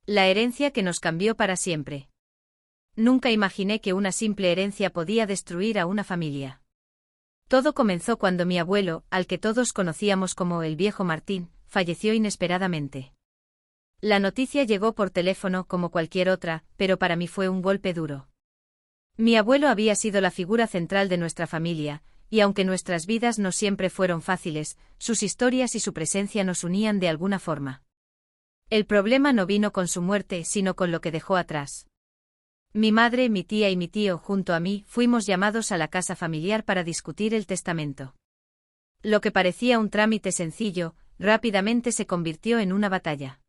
La herencia que nos cambió para siempre. Nunca imaginé que una simple herencia podía destruir a una familia. Todo comenzó cuando mi abuelo, al que todos conocíamos como el viejo Martín, falleció inesperadamente. La noticia llegó por teléfono como cualquier otra, pero para mí fue un golpe duro. Mi abuelo había sido la figura central de nuestra familia, y aunque nuestras vidas no siempre fueron fáciles, sus historias y su presencia nos unían de alguna forma. El problema no vino con su muerte, sino con lo que dejó atrás. Mi madre, mi tía y mi tío, junto a mí, fuimos llamados a la casa familiar para discutir el testamento. Lo que parecía un trámite sencillo, rápidamente se convirtió en una batalla.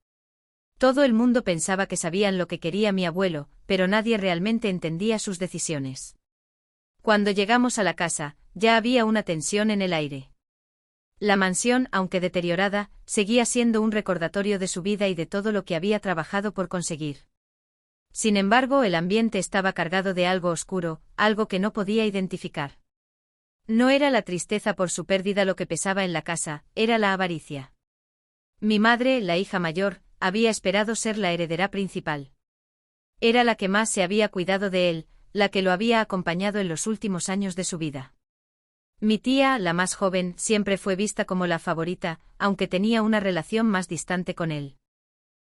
Todo el mundo pensaba que sabían lo que quería mi abuelo, pero nadie realmente entendía sus decisiones. Cuando llegamos a la casa, ya había una tensión en el aire. La mansión, aunque deteriorada, seguía siendo un recordatorio de su vida y de todo lo que había trabajado por conseguir. Sin embargo, el ambiente estaba cargado de algo oscuro, algo que no podía identificar. No era la tristeza por su pérdida lo que pesaba en la casa, era la avaricia. Mi madre, la hija mayor, había esperado ser la heredera principal. Era la que más se había cuidado de él, la que lo había acompañado en los últimos años de su vida. Mi tía, la más joven, siempre fue vista como la favorita, aunque tenía una relación más distante con él.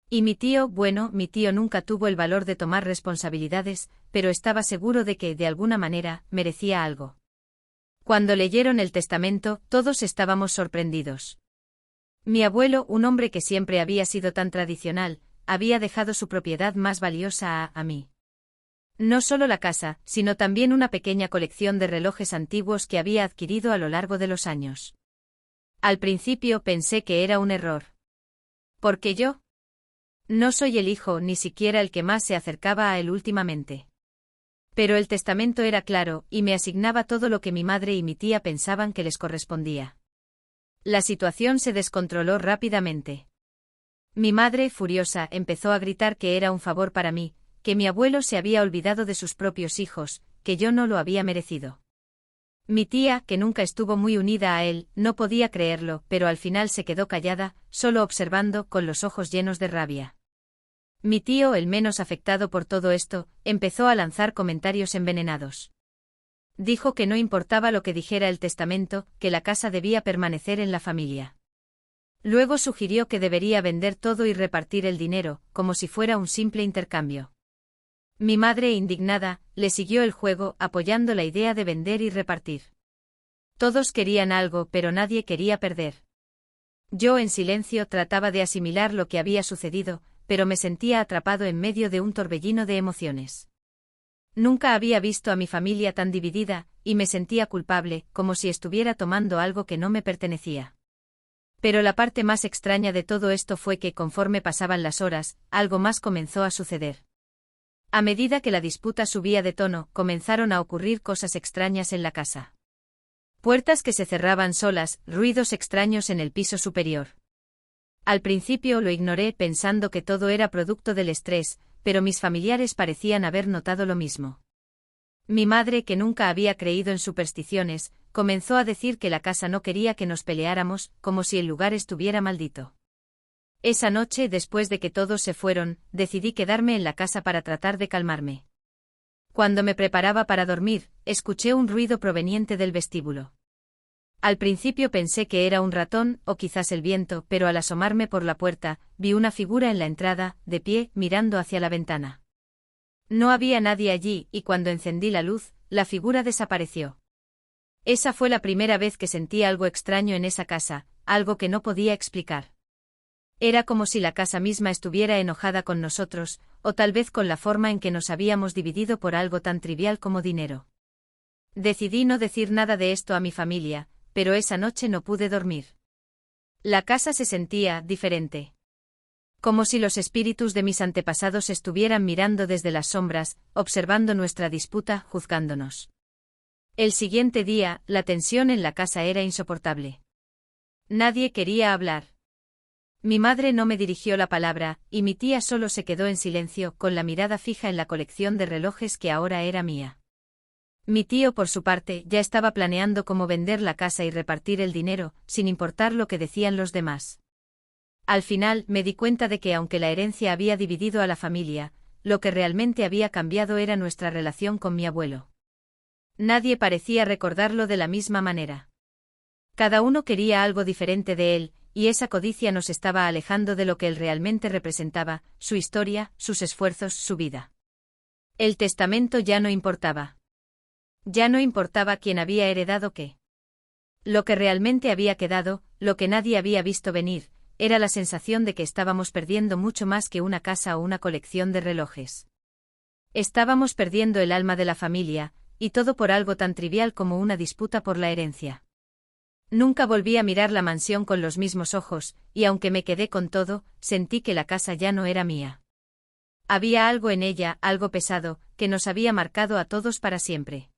Y mi tío, bueno, mi tío nunca tuvo el valor de tomar responsabilidades, pero estaba seguro de que, de alguna manera, merecía algo. Cuando leyeron el testamento, todos estábamos sorprendidos. Mi abuelo, un hombre que siempre había sido tan tradicional, había dejado su propiedad más valiosa a mí. No solo la casa, sino también una pequeña colección de relojes antiguos que había adquirido a lo largo de los años. Al principio pensé que era un error. ¿Por qué yo? No soy el hijo, ni siquiera el que más se acercaba a él últimamente. Pero el testamento era claro, y me asignaba todo lo que mi madre y mi tía pensaban que les correspondía. La situación se descontroló rápidamente. Mi madre, furiosa, empezó a gritar que era un favor para mí, que mi abuelo se había olvidado de sus propios hijos, que yo no lo había merecido. Mi tía, que nunca estuvo muy unida a él, no podía creerlo, pero al final se quedó callada, solo observando, con los ojos llenos de rabia. Mi tío, el menos afectado por todo esto, empezó a lanzar comentarios envenenados. Dijo que no importaba lo que dijera el testamento, que la casa debía permanecer en la familia. Luego sugirió que debería vender todo y repartir el dinero, como si fuera un simple intercambio. Mi madre, indignada, le siguió el juego, apoyando la idea de vender y repartir. Todos querían algo, pero nadie quería perder. Yo, en silencio, trataba de asimilar lo que había sucedido, pero me sentía atrapado en medio de un torbellino de emociones. Nunca había visto a mi familia tan dividida, y me sentía culpable, como si estuviera tomando algo que no me pertenecía. Pero la parte más extraña de todo esto fue que, conforme pasaban las horas, algo más comenzó a suceder. A medida que la disputa subía de tono, comenzaron a ocurrir cosas extrañas en la casa. Puertas que se cerraban solas, ruidos extraños en el piso superior. Al principio lo ignoré pensando que todo era producto del estrés, pero mis familiares parecían haber notado lo mismo. Mi madre, que nunca había creído en supersticiones, comenzó a decir que la casa no quería que nos peleáramos, como si el lugar estuviera maldito. Esa noche, después de que todos se fueron, decidí quedarme en la casa para tratar de calmarme. Cuando me preparaba para dormir, escuché un ruido proveniente del vestíbulo. Al principio pensé que era un ratón, o quizás el viento, pero al asomarme por la puerta, vi una figura en la entrada, de pie, mirando hacia la ventana. No había nadie allí, y cuando encendí la luz, la figura desapareció. Esa fue la primera vez que sentí algo extraño en esa casa, algo que no podía explicar. Era como si la casa misma estuviera enojada con nosotros, o tal vez con la forma en que nos habíamos dividido por algo tan trivial como dinero. Decidí no decir nada de esto a mi familia, pero esa noche no pude dormir. La casa se sentía diferente. Como si los espíritus de mis antepasados estuvieran mirando desde las sombras, observando nuestra disputa, juzgándonos. El siguiente día, la tensión en la casa era insoportable. Nadie quería hablar. Mi madre no me dirigió la palabra, y mi tía solo se quedó en silencio, con la mirada fija en la colección de relojes que ahora era mía. Mi tío, por su parte, ya estaba planeando cómo vender la casa y repartir el dinero, sin importar lo que decían los demás. Al final, me di cuenta de que aunque la herencia había dividido a la familia, lo que realmente había cambiado era nuestra relación con mi abuelo. Nadie parecía recordarlo de la misma manera. Cada uno quería algo diferente de él, y esa codicia nos estaba alejando de lo que él realmente representaba, su historia, sus esfuerzos, su vida. El testamento ya no importaba. Ya no importaba quién había heredado qué. Lo que realmente había quedado, lo que nadie había visto venir, era la sensación de que estábamos perdiendo mucho más que una casa o una colección de relojes. Estábamos perdiendo el alma de la familia, y todo por algo tan trivial como una disputa por la herencia. Nunca volví a mirar la mansión con los mismos ojos, y aunque me quedé con todo, sentí que la casa ya no era mía. Había algo en ella, algo pesado, que nos había marcado a todos para siempre.